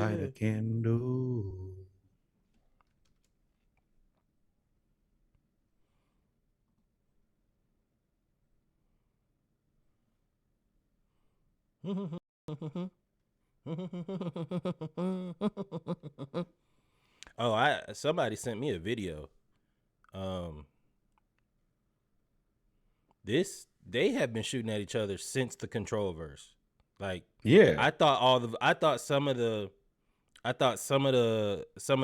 light a candle. Oh, somebody sent me a video. They have been shooting at each other since the Control verse. Like, Yeah. I thought some of the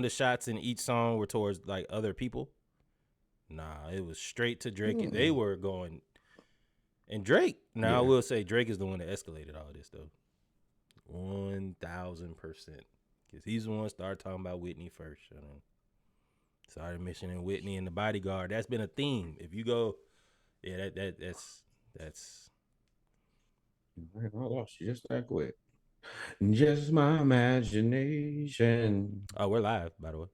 shots in each song were towards like other people. Nah, it was straight to Drake. They were going, and Drake. Now I will say Drake is the one that escalated all this though. 1000%, because he's the one that started talking about Whitney first. You know? Started mentioning Whitney and the Bodyguard. That's been a theme. If you go, yeah, that's. I lost you just that quick. Just my imagination. Oh, we're live, by the way.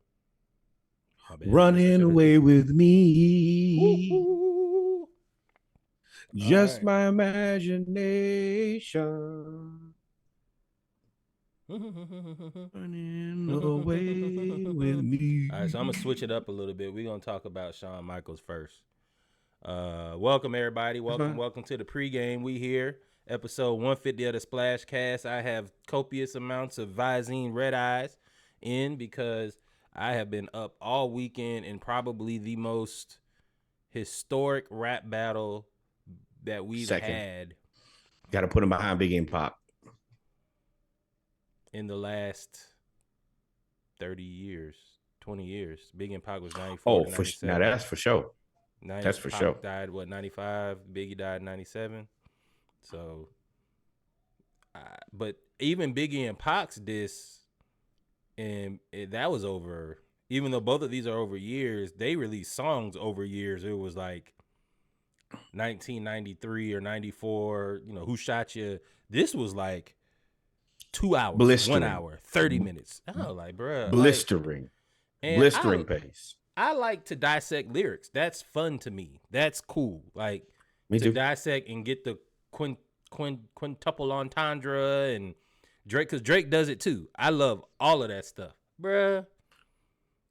Running away with me. Just my imagination. Running away with me. All right, so I'm gonna switch it up a little bit. We're gonna talk about Shawn Michaels first. Welcome everybody. Welcome to the pregame. We here, episode 150 of the SplashCast. I have copious amounts of Visine red eyes in because I have been up all weekend in probably the most historic rap battle that we've had. Got to put him behind Biggie and Pac. In the last 30 years, 20 years. Biggie and Pac was 94. Oh, now that's for sure. That's for sure. Died, 95? Biggie died in 97. So, but even Biggie and Pac's diss, and that was over. Even though both of these are over years, they released songs over years. It was like 1993 or 94. You know, Who Shot You? This was like 2 hours, blistering. 1 hour, 30 minutes. Oh, like, bruh. Blistering. Like, blistering pace. I like to dissect lyrics. That's fun to me. That's cool. Like, me too. Dissect and get the quintuple entendre and Drake, because Drake does it too. I love all of that stuff. Bruh.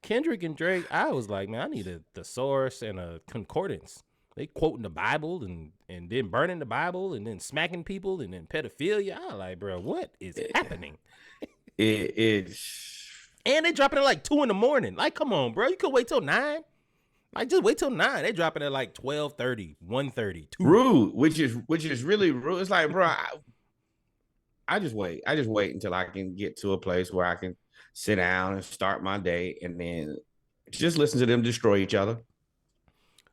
Kendrick and Drake, I was like, man, I need a thesaurus and a concordance. They quoting the Bible and then burning the Bible and then smacking people and then pedophilia. I was like, bro, what is happening? It's... And they dropping at like 2 a.m. Like, come on, bro. You could wait till 9. Like, just wait till 9. They dropping at like 12:30, 1:30, 2. Rude, which is really rude. It's like, bro, I just wait. I just wait until I can get to a place where I can sit down and start my day and then just listen to them destroy each other.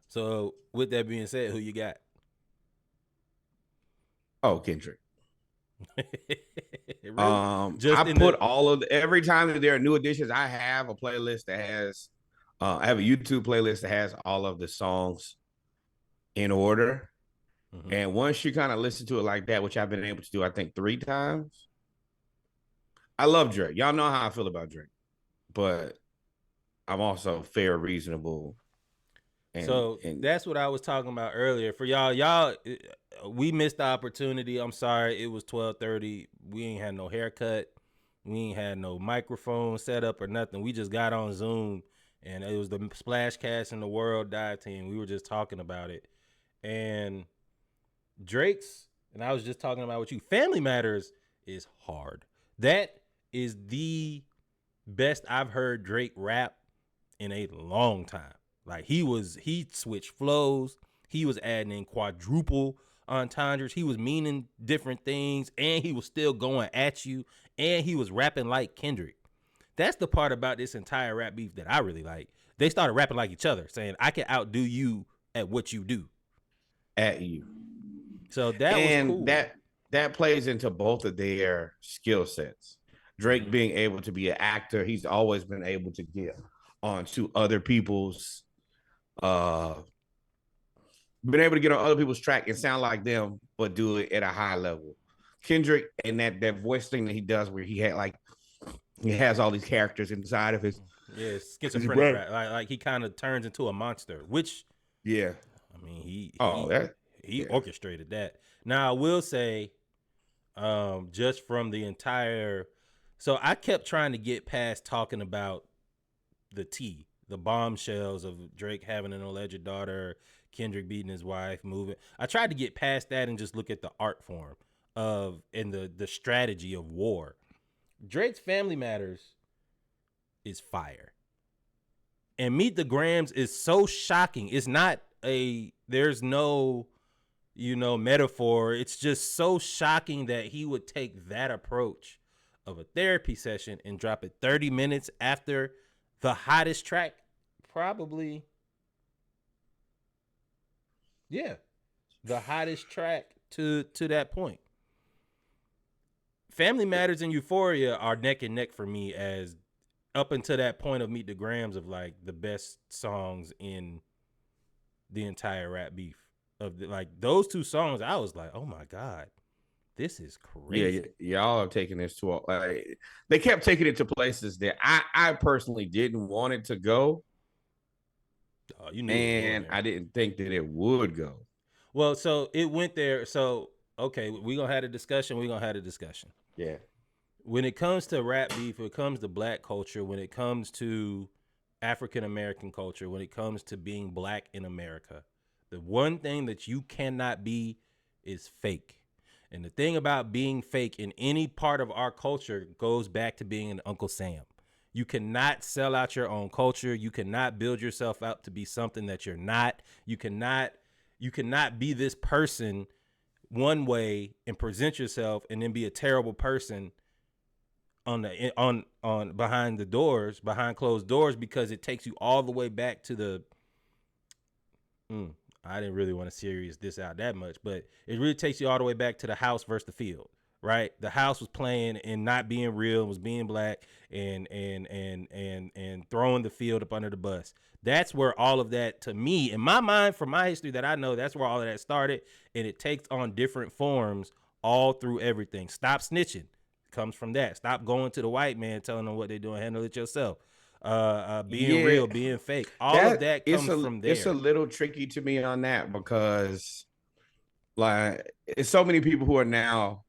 So, with that being said, who you got? Oh, Kendrick. Really? I put all of every time that there are new additions, I have a playlist that has I have a YouTube playlist that has all of the songs in order. Mm-hmm. And once you kind of listen to it like that, which I've been able to do, I think 3 times. I love Drake. Y'all know how I feel about Drake, but I'm also fair, reasonable. And that's what I was talking about earlier. For y'all, we missed the opportunity. I'm sorry. It was 12:30. We ain't had no haircut. We ain't had no microphone set up or nothing. We just got on Zoom, and it was the SplashCast and the World Dive Team. We were just talking about it. And Drake's, and I was just talking about with you, Family Matters is hard. That is the best I've heard Drake rap in a long time. Like, he switched flows. He was adding in quadruple entendres. He was meaning different things, and he was still going at you, and he was rapping like Kendrick. That's the part about this entire rap beef that I really like. They started rapping like each other, saying, I can outdo you at what you do. At you. So that was cool. That plays into both of their skill sets. Drake being able to be an actor, he's always been able to get onto other people's been able to get on other people's track and sound like them, but do it at a high level. Kendrick and that voice thing that he does where he has all these characters inside of his schizophrenic rap. Like he kind of turns into a monster, which I mean he orchestrated that. Now I will say, just from the entire So I kept trying to get past talking about the tea, the bombshells of Drake having an alleged daughter, Kendrick beating his wife, moving. I tried to get past that and just look at the art form and the strategy of war. Drake's Family Matters is fire. And Meet the Grams is so shocking. It's not there's no, metaphor. It's just so shocking that he would take that approach of a therapy session and drop it 30 minutes after the hottest track, probably. Yeah. The hottest track to that point. Family Matters and Euphoria are neck and neck for me as up until that point of Meet the Grams of like the best songs in the entire rap beef. Like those two songs, I was like, oh my God, this is crazy. Yeah, y'all are taking this to they kept taking it to places that I personally didn't want it to go. Oh, you knew and I didn't think that it would go. Well, so it went there. So okay, we're gonna have a discussion. Yeah. When it comes to rap beef, when it comes to black culture, when it comes to African American culture, when it comes to being black in America, the one thing that you cannot be is fake. And the thing about being fake in any part of our culture goes back to being an Uncle Sam. You cannot sell out your own culture. You cannot build yourself up to be something that you're not. You cannot be this person one way and present yourself and then be a terrible person on behind closed doors, because it takes you all the way back to the I didn't really want to serious this out that much, but it really takes you all the way back to the house versus the field, right? The house was playing and not being real, was being black and throwing the field up under the bus. That's where all of that, to me, in my mind, from my history that I know, that's where all of that started. And it takes on different forms all through everything. Stop snitching comes from that. Stop going to the white man telling them what they're doing. Handle it yourself. Being real, being fake. All of that comes from there. It's a little tricky to me on that, because like it's so many people who are now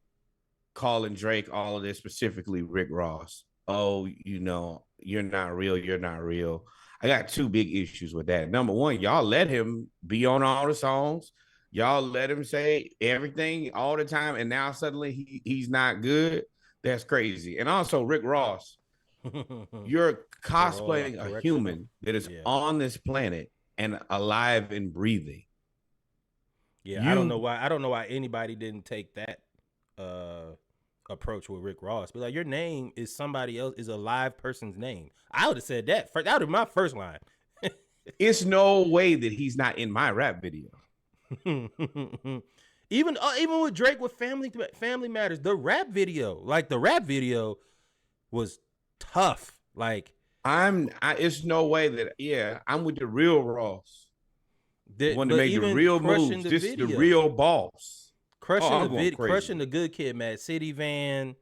calling Drake all of this, specifically Rick Ross. Oh, you're not real. You're not real. I got two big issues with that. Number one, y'all let him be on all the songs. Y'all let him say everything all the time, and now suddenly he's not good. That's crazy. And also, Rick Ross, you're cosplaying a human that is on this planet and alive and breathing. Yeah, I don't know why anybody didn't take that approach with Rick Ross. But like, your name is somebody else, is a live person's name. I would have said that first. That would be my first line. It's no way that he's not in my rap video. Even with Drake with Family Matters, the rap video was tough. Like it's no way that I'm with the real Ross. The one to make the real moves. This is the real boss. Crushing the Good Kid, Mad City van,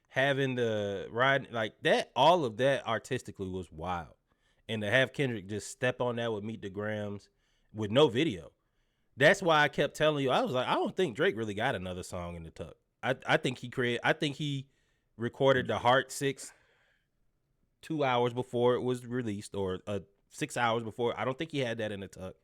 having the ride like that. All of that artistically was wild, and to have Kendrick just step on that with Meet the Grams with no video. That's why I kept telling you, I was like, I don't think Drake really got another song in the tuck. I think he recorded the Heart 6 2 hours before it was released, or 6 hours before. I don't think he had that in the tuck.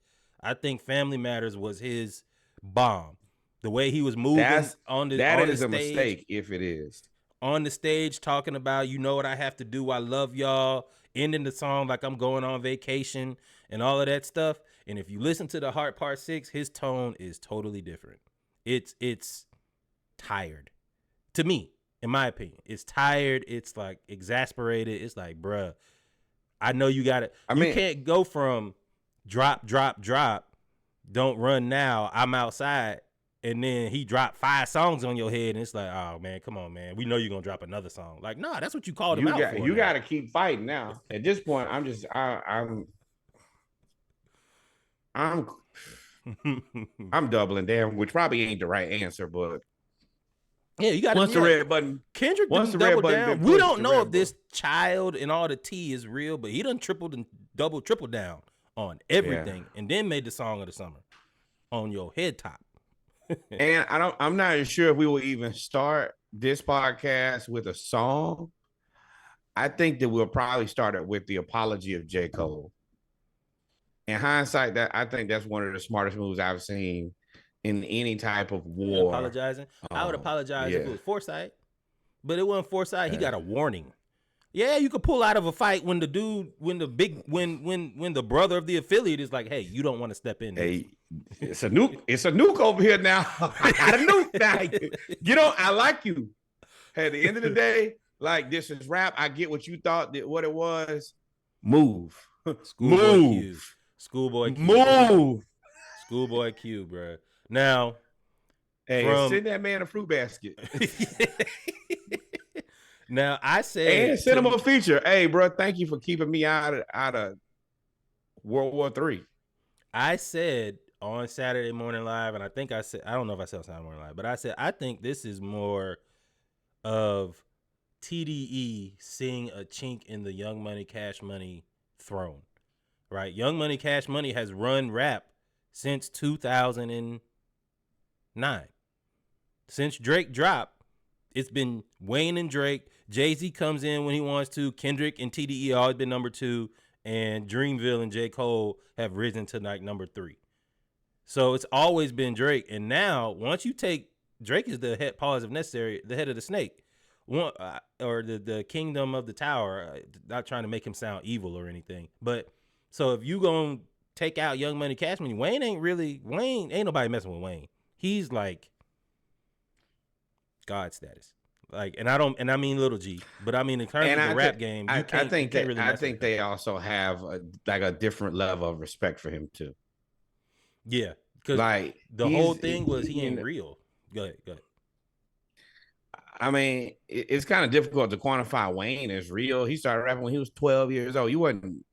I think Family Matters was his bomb. The way he was moving on the stage, a mistake if it is. On the stage talking about, you know what I have to do, I love y'all, ending the song like I'm going on vacation and all of that stuff. And if you listen to the Heart Part 6, his tone is totally different. It's tired. To me, in my opinion, it's tired. It's like exasperated. It's like, bruh, I know you got it. You can't go from drop, don't run now, I'm outside, and then he dropped 5 songs on your head, and it's like, oh man, come on, man, we know you're gonna drop another song. Like, nah, that's what you called him out for. You got to keep fighting now. At this point, I'm doubling down, which probably ain't the right answer, but yeah, you got once the red button, Kendrick didn't double down. We don't know if this child and all the tea is real, but he done tripled and tripled down on everything, and then made the song of the summer on your head top. And I'm not sure if we will even start this podcast with a song, I think that we'll probably start it with the apology of J. Cole. In hindsight, that I think that's one of the smartest moves I've seen in any type of war. Apologizing. I would apologize if it Yeah. was foresight, but it wasn't foresight. He got a warning. Yeah, you could pull out of a fight when the dude, when the brother of the affiliate is like, hey, you don't want to step in. Hey, it's a nuke over here now. I got a nuke now. Get on. I like you. Hey, at the end of the day, like, this is rap. I get what you thought that what it was. Move. Schoolboy Q. Move. Schoolboy Q, bro. Now, hey, send that man a fruit basket. Now, I said, and send him a feature. Hey, bro, thank you for keeping me out of World War III. I said on Saturday Morning Live, and I think I said, I don't know if I said on Saturday Morning Live, but I said, I think this is more of TDE seeing a chink in the Young Money, Cash Money throne, right? Young Money, Cash Money has run rap since 2009. Since Drake dropped, it's been Wayne and Drake. Jay-Z comes in when he wants to. Kendrick and TDE always been number 2. And Dreamville and J. Cole have risen to like number 3. So it's always been Drake. And now, once you take, Drake is the head, pause if necessary, the head of the snake. Or the kingdom of the tower. Not trying to make him sound evil or anything. But, so if you gonna take out Young Money, Cash Money, Wayne ain't nobody messing with Wayne. He's like God status. Like, and I mean Little G, but I mean in terms of the rap game, I think they also have a different level of respect for him too. Yeah, because like the whole thing was he ain't real. Go ahead. I mean, it's kind of difficult to quantify Wayne as real. He started rapping when he was 12 years old. You wasn't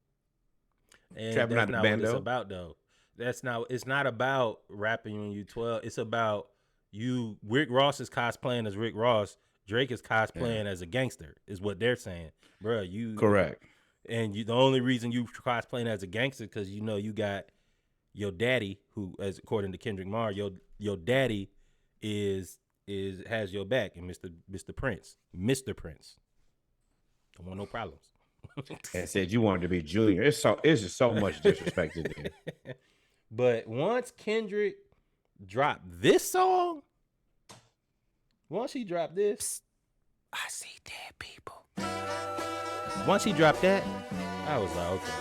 trapping out the bando. What it's about though. It's not about rapping when you 12. It's about you. Rick Ross is cosplaying as Rick Ross. Drake is cosplaying as a gangster, is what they're saying, bro. You correct, and the only reason you cosplaying as a gangster because you know you got your daddy, who, as according to Kendrick Lamar, your daddy has your back, and Mr. Prince. Don't want no problems. And said you wanted to be Junior. It's just so much disrespect there. But once Kendrick dropped this song. Once he dropped this, I see dead people. Once he dropped that, I was like, okay.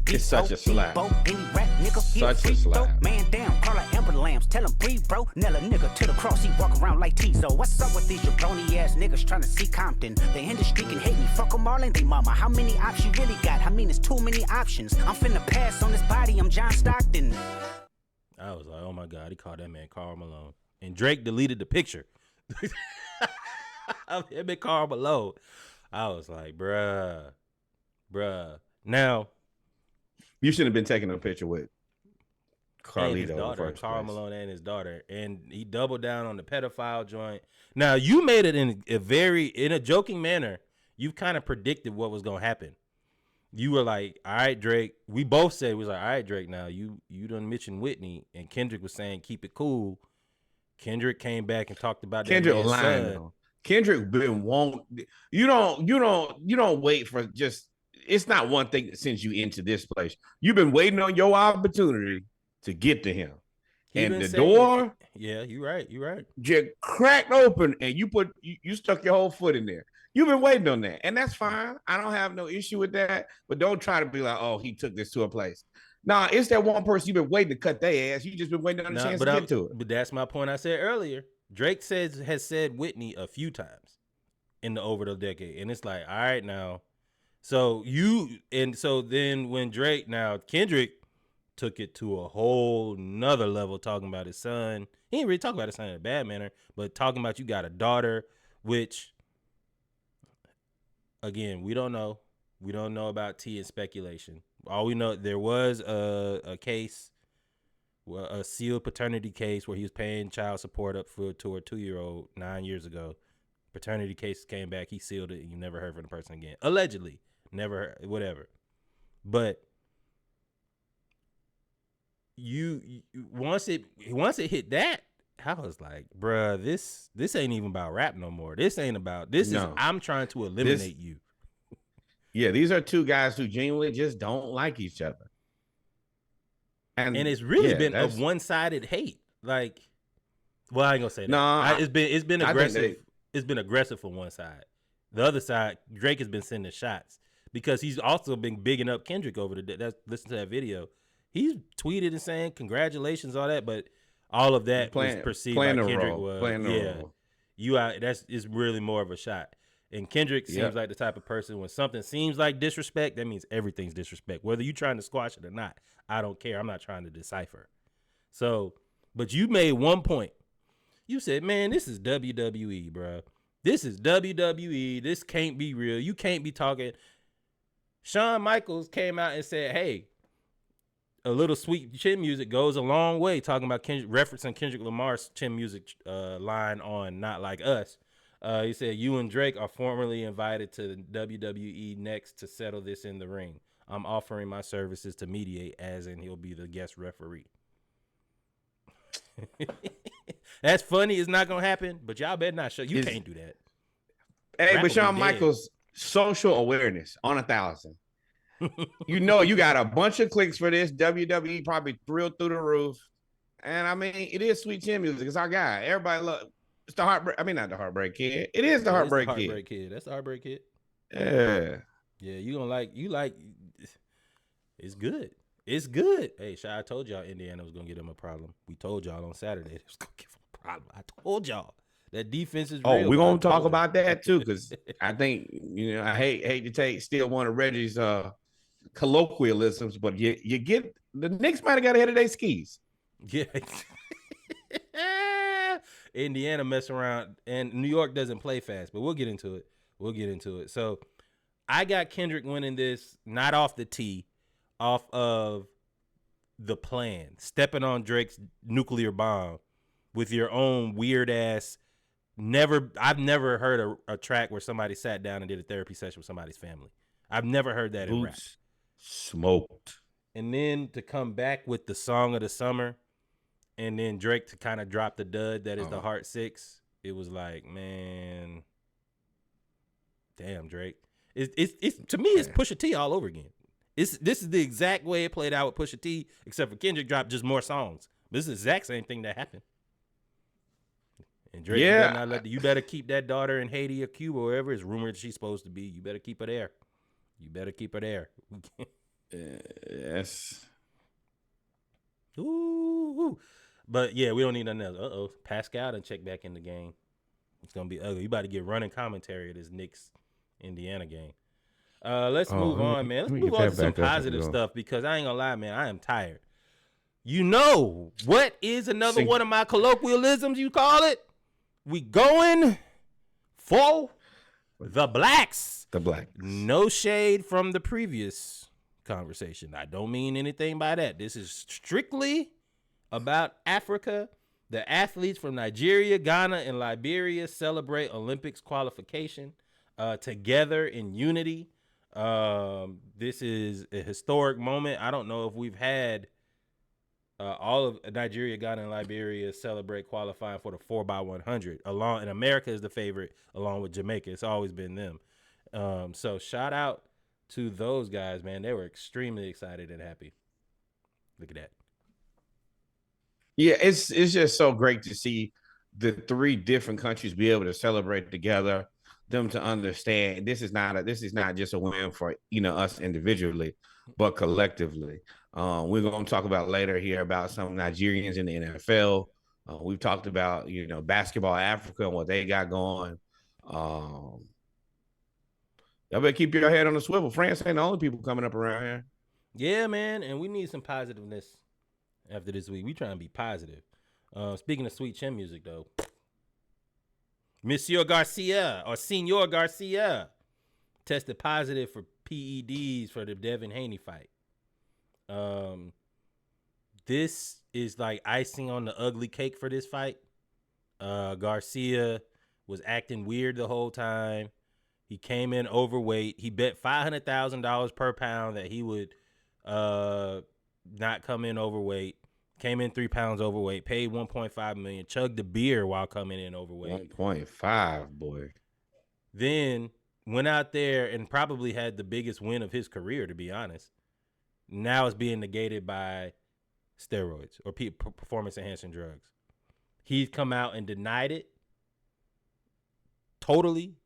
It's such a slap. Such a slap. Man down, call her Amber Lambs. Tell him breathe, bro. Nail a nigga to the cross. He walk around like Tizo. What's up with these jabroni ass niggas trying to see Compton? The industry can hate me. Fuck them all and they mama. How many options you really got? I mean, it's too many options. I'm finna pass on this body. I'm John Stockton. I was like, oh my God, he called that man Karl Malone. And Drake deleted the picture. Him and Karl Malone. I was like, bruh. Now, you shouldn't have been taking a picture with Carlito, Karl Malone and his daughter. And he doubled down on the pedophile joint. Now, you made it in a joking manner. You kind of predicted what was going to happen. You were like, all right, Drake. We both said, we was like, all right, Drake, now you done mentioned Whitney. And Kendrick was saying, keep it cool. Kendrick came back and talked about Kendrick that lying. Son. Kendrick you don't wait for just, it's not one thing that sends you into this place. You've been waiting on your opportunity to get to him. And the door. Yeah, you're right. Just cracked open and you stuck your whole foot in there. You've been waiting on that, and that's fine. I don't have no issue with that, but don't try to be like, oh, he took this to a place. Nah, it's that one person you've been waiting to cut their ass. You just been waiting on a chance to get to it. But that's my point I said earlier. Drake has said Whitney a few times over the decade, and it's like, all right, now. So then when Kendrick took it to a whole nother level, talking about his son. He ain't really talking about his son in a bad manner, but talking about you got a daughter, which... Again, we don't know. We don't know about T and speculation. All we know, there was a case, a sealed paternity case where he was paying child support up to a 2-year-old 9 years ago. Paternity case came back. He sealed it, and you never heard from the person again. Allegedly, never heard, whatever. But once it hit that, I was like, bruh, this ain't even about rap no more. This ain't about this. Is I'm trying to eliminate you. Yeah, these are two guys who genuinely just don't like each other. And it's really been a one-sided hate. Like, well, I ain't gonna say that. It's been aggressive. It's been aggressive from one side. The other side, Drake has been sending shots because he's also been bigging up Kendrick over the. Listen to that video. He's tweeted and saying congratulations, all that, but all of that was perceived by Kendrick you out. It's really more of a shot. And Kendrick seems like the type of person when something seems like disrespect, that means everything's disrespect. Whether you're trying to squash it or not, I don't care. I'm not trying to decipher. So, but you made one point. You said, man, this is WWE, bro. This is WWE. This can't be real. You can't be talking. Shawn Michaels came out and said, hey, a little sweet chin music goes a long way, talking about referencing Kendrick Lamar's chin music line on Not Like Us. He said, you and Drake are formally invited to the WWE next to settle this in the ring. I'm offering my services to mediate, as in he'll be the guest referee. That's funny. It's not going to happen, but y'all better not show. You can't do that. Hey, but Shawn Michaels, social awareness on 1,000. You know, you got a bunch of clicks for this. WWE probably thrilled through the roof. And I mean, it is sweet chin music. It's our guy. Everybody love. It's the Heartbreak. I mean, not the Heartbreak Kid. It is the Heartbreak Kid. That's the Heartbreak Kid. Yeah. Yeah, you gonna like. It's good. It's good. Hey, I told y'all Indiana was gonna give them a problem. We told y'all on Saturday it was gonna give them a problem. I told y'all that defense is real. Oh, we're gonna talk about that too, because I think I hate to steal one of Reggie's colloquialisms, but you get the Knicks might have got ahead of their skis. Yeah. Indiana mess around, and New York doesn't play fast, but we'll get into it. So I got Kendrick winning this, not off the tee, off of the plan, stepping on Drake's nuclear bomb with your own weird ass. I've never heard a track where somebody sat down and did a therapy session with somebody's family. I've never heard that in rap. Smoked. And then to come back with the song of the summer, and then Drake to kind of drop the dud that is the Heart 6. It was like, man, damn, Drake. It's to me, it's Pusha T all over again. This is the exact way it played out with Pusha T, except for Kendrick dropped just more songs. This is the exact same thing that happened. And Drake, you better keep that daughter in Haiti or Cuba, or wherever it's rumored she's supposed to be. You better keep her there. Yes. Ooh. But yeah, we don't need nothing else. Pascal done check back in the game. It's gonna be ugly. You about to get running commentary of this Knicks Indiana game. Let's move on, man. Let's move on to some positive stuff, because I ain't gonna lie, man, I am tired. You know what is another one of my colloquialisms, you call it? We going for the blacks. The blacks. No shade from the previous conversation. I don't mean anything by that. This is strictly about Africa. The athletes from Nigeria, Ghana, and Liberia celebrate Olympics qualification together in unity. This is a historic moment. I don't know if we've had all of Nigeria, Ghana, and Liberia celebrate qualifying for the 4x100. And America is the favorite, along with Jamaica. It's always been them. So shout out to those guys, man. They were extremely excited and happy. Look at that. Yeah, it's just so great to see the three different countries be able to celebrate together. Them to understand this is not just a win for us individually, but collectively. We're going to talk about later here about some Nigerians in the NFL. We've talked about basketball Africa and what they got going. Y'all better keep your head on the swivel. France ain't the only people coming up around here. Yeah, man, and we need some positiveness after this week. We trying to be positive. Speaking of sweet chin music, though, Monsieur Garcia or Senor Garcia tested positive for PEDs for the Devin Haney fight. This is like icing on the ugly cake for this fight. Garcia was acting weird the whole time. He came in overweight. He bet $500,000 per pound that he would not come in overweight. Came in 3 pounds overweight, paid $1.5 million, chugged the beer while coming in overweight. 1.5, boy. Then went out there and probably had the biggest win of his career, to be honest. Now it's being negated by steroids or performance-enhancing drugs. He's come out and denied it totally,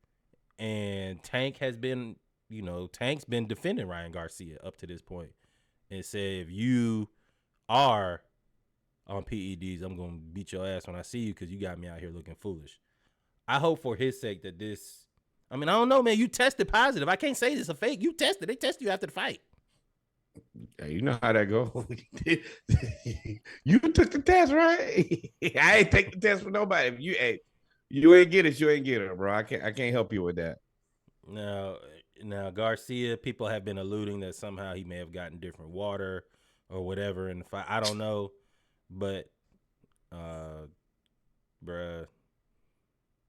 and Tank's been defending Ryan Garcia up to this point and said, if you are on PEDs, I'm going to beat your ass when I see you because you got me out here looking foolish. I hope for his sake that this, I don't know, man, you tested positive. I can't say this a fake. You tested. They tested you after the fight. Yeah, you know how that goes. You took the test, right? I ain't take the test for nobody. If you ain't get it, you ain't get it, bro. I can't help you with that. Now Garcia, people have been alluding that somehow he may have gotten different water or whatever in the fight. I don't know, but bruh,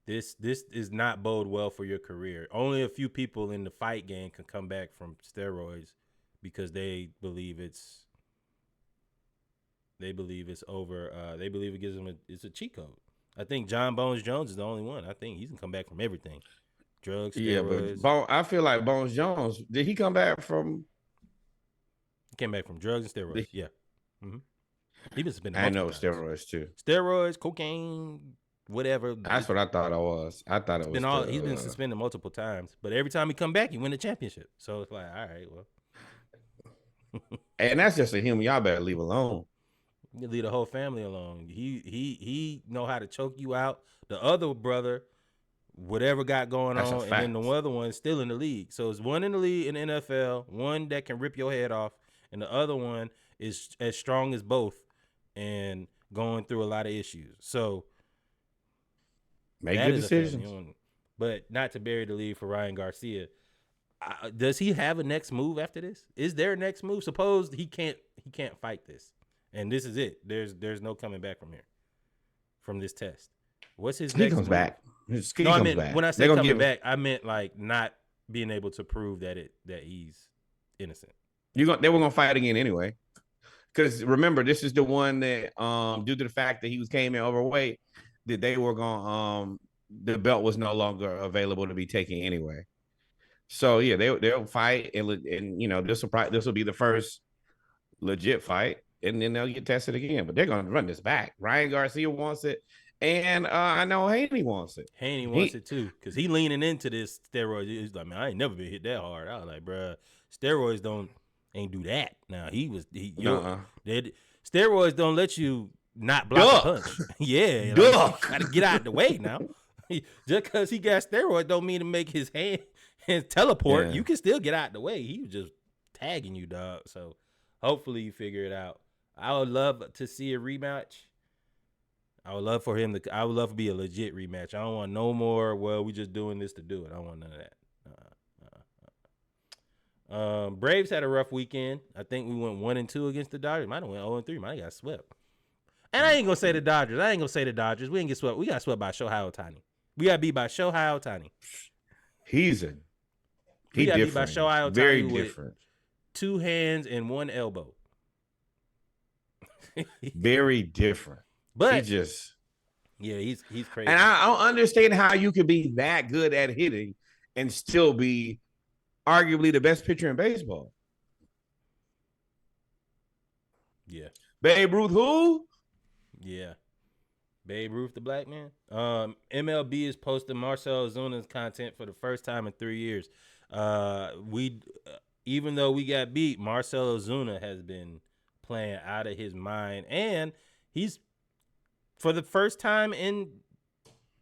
this is not bode well for your career. Only a few people in the fight game can come back from steroids because they believe it's over. They believe it gives them it's a cheat code. I think John Bones Jones is the only one. I think he can come back from everything. Drugs, steroids. Yeah, but I feel like Bones Jones, did he come back from? He came back from drugs and steroids. Yeah. Mm-hmm. He been suspended. I know steroids too. Steroids, cocaine, whatever. That's what I thought it was. I thought it was. He's been suspended multiple times, but every time he come back, he win the championship. So it's like, all right, well. And that's just a human. Y'all better leave alone. You leave the whole family alone. He know how to choke you out. The other brother, whatever got going on, and then the other one's still in the league. So it's one in the league in the NFL, one that can rip your head off, and the other one is as strong as both and going through a lot of issues. So make good decisions. But not to bury the lead for Ryan Garcia. Does he have a next move after this? Is there a next move? Suppose he can't fight this, and this is it. There's no coming back from here, from this test. What's his next move? Back. When I say coming back, I meant like not being able to prove that he's innocent. They were gonna fight again anyway, because remember, this is the one that due to the fact that he came in overweight, that they were gonna the belt was no longer available to be taken anyway. So yeah, they'll fight, and this will be the first legit fight, and then they'll get tested again. But they're gonna run this back. Ryan Garcia wants it, and I know Haney wants it. Haney wants it too, because he leaning into this steroids. He's like, man, I ain't never been hit that hard. I was like, bruh, steroids ain't do that. Now steroids don't let you not block a punch. Yeah, gotta get out of the way now. Just because he got steroids don't mean to make his hand and teleport. Yeah. You can still get out of the way. He was just tagging you, dog. So hopefully you figure it out. I would love to see a rematch. I would love for it to be a legit rematch. I don't want no more, well, we just doing this to do it. I don't want none of that. Braves had a rough weekend. I think we went 1-2 against the Dodgers. Might have went 0-3. Might have got swept. And I ain't going to say the Dodgers. We didn't get swept. We got swept by Shohei Ohtani. We got beat by Shohei Ohtani. He got beat by Shohei Ohtani. Very different. 2 hands and 1 elbow. Very different. But he's crazy. And I don't understand how you could be that good at hitting and still be arguably the best pitcher in baseball. Yeah. Babe Ruth who? Yeah. Babe Ruth, the black man. MLB is posting Marcell Ozuna's content for the first time in 3 years. Even though we got beat, Marcell Ozuna has been playing out of his mind, and he's, for the first time in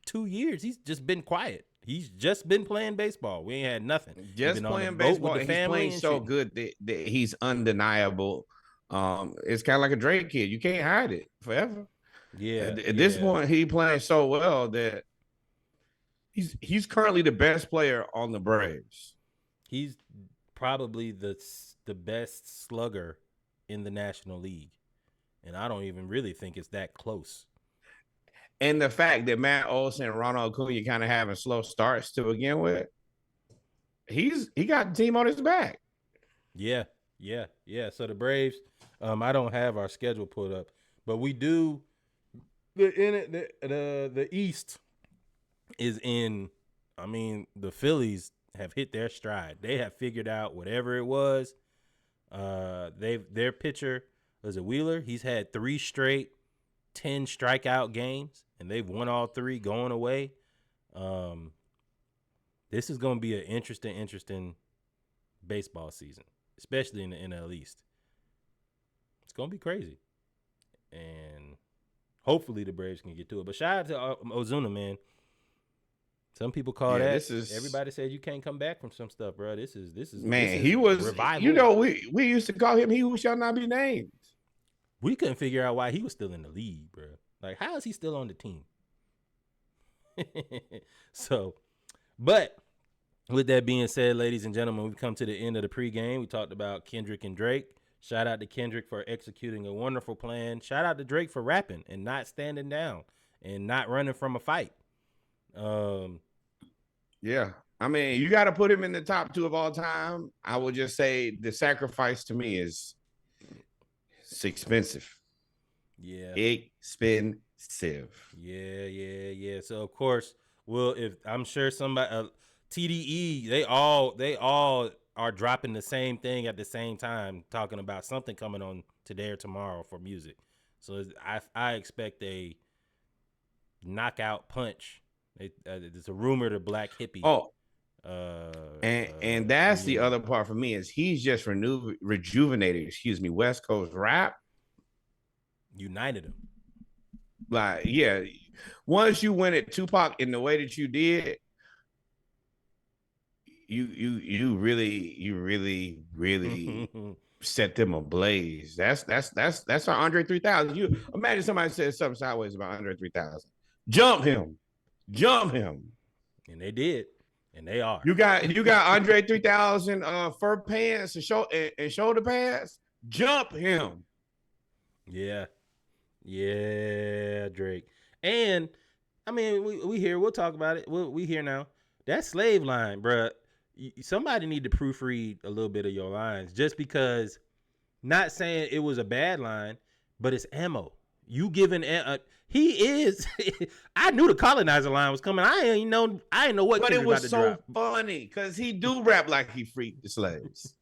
2 years, he's just been quiet. He's just been playing baseball. We ain't had nothing. Just playing baseball. And he's playing so good that he's undeniable. It's kind of like a Drake kid. You can't hide it forever. Yeah. At this point, he playing so well that he's currently the best player on the Braves. He's probably the best slugger in the National League, and I don't even really think it's that close. And the fact that Matt Olson and Ronald Acuna kind of having slow starts to begin with, he got the team on his back. Yeah. So the Braves, I don't have our schedule pulled up, But we do the East is in. I mean, the Phillies have hit their stride. They have figured out whatever it was. Their pitcher was a Wheeler. He's had 3 straight 10 strikeout games, and they've won all 3 going away. This is going to be an interesting baseball season, especially in the NL East. It's going to be crazy. And hopefully the Braves can get to it. But shout out to Ozuna, man. Some people call that. Everybody said you can't come back from some stuff, bro. This is man. He was revival. You know, we used to call him "He Who Shall Not Be Named." We couldn't figure out why he was still in the league, bro. Like, how is he still on the team? So, but with that being said, ladies and gentlemen, we've come to the end of the pregame. We talked about Kendrick and Drake. Shout out to Kendrick for executing a wonderful plan. Shout out to Drake for rapping and not standing down and not running from a fight. Yeah. I mean, you got to put him in the top 2 of all time. I would just say the sacrifice to me is it's expensive. Yeah. Expensive. Yeah. So, of course, if I'm sure somebody, TDE, they all are dropping the same thing at the same time, talking about something coming on today or tomorrow for music. So I expect a knockout punch. There's a rumor to Black Hippie. Oh, and that's the other part for me is he's just rejuvenated. West Coast rap. United him. Like, yeah, once you went at Tupac in the way that you did, you really set them ablaze. That's our Andre 3000. You imagine somebody said something sideways about Andre 3000. Jump him. And they did. And they are. You got Andre 3000 fur pants and shoulder pads. Jump him. Yeah, Drake. And I mean, we here. We'll talk about it. We here now. That slave line, bruh. Somebody need to proofread a little bit of your lines, just because. Not saying it was a bad line, but it's ammo. You giving he is. I knew the colonizer line was coming. I didn't know what. But it was so funny because he do rap like he freaked the slaves.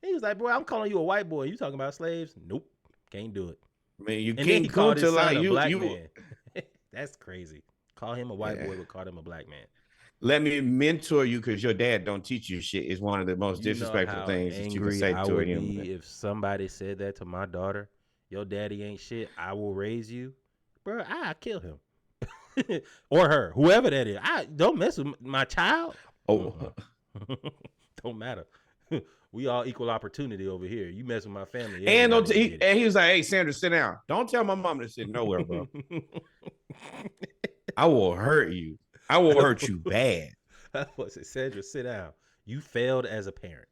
He was like, "Boy, I'm calling you a white boy. You talking about slaves? Nope, can't do it." I mean, you can't call his son a black man. That's crazy. Call him a white boy, but call him a black man. Let me mentor you because your dad don't teach you shit is one of the most disrespectful things that you can say to a human. If somebody said that to my daughter, your daddy ain't shit, I will raise you, bro. I kill him or her, whoever that is. I don't mess with my child. Oh, don't matter. We all equal opportunity over here. You mess with my family, and he was like, "Hey, Sandra, sit down. Don't tell my mom to sit nowhere, bro. I will hurt you. I will hurt you bad." What's it, Sandra? Sit down. You failed as a parent.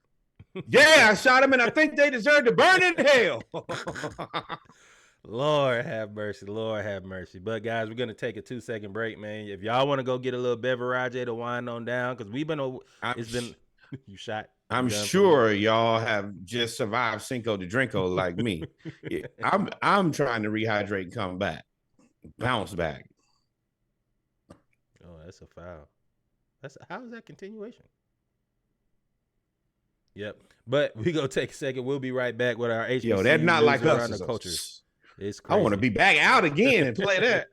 Yeah, I shot him, and I think they deserve to burn in hell. Lord have mercy. Lord have mercy. But guys, we're gonna take a 2-second break, man. If y'all want to go get a little beverage to wind on down, because you shot. I'm sure y'all have just survived Cinco de Drinko like me. Yeah, I'm trying to rehydrate and come back, bounce back. Oh, that's a foul. How is that continuation? Yep. But we gonna take a second. We'll be right back with our HBCU. Yo, that's not like us. The culture. It's crazy. I want to be back out again and play that.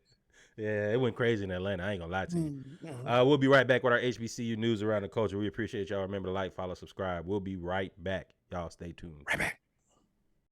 Yeah, it went crazy in Atlanta. I ain't gonna lie to you. We'll be right back with our HBCU news around the culture. We appreciate y'all. Remember to like, follow, subscribe. We'll be right back. Y'all stay tuned. Right back.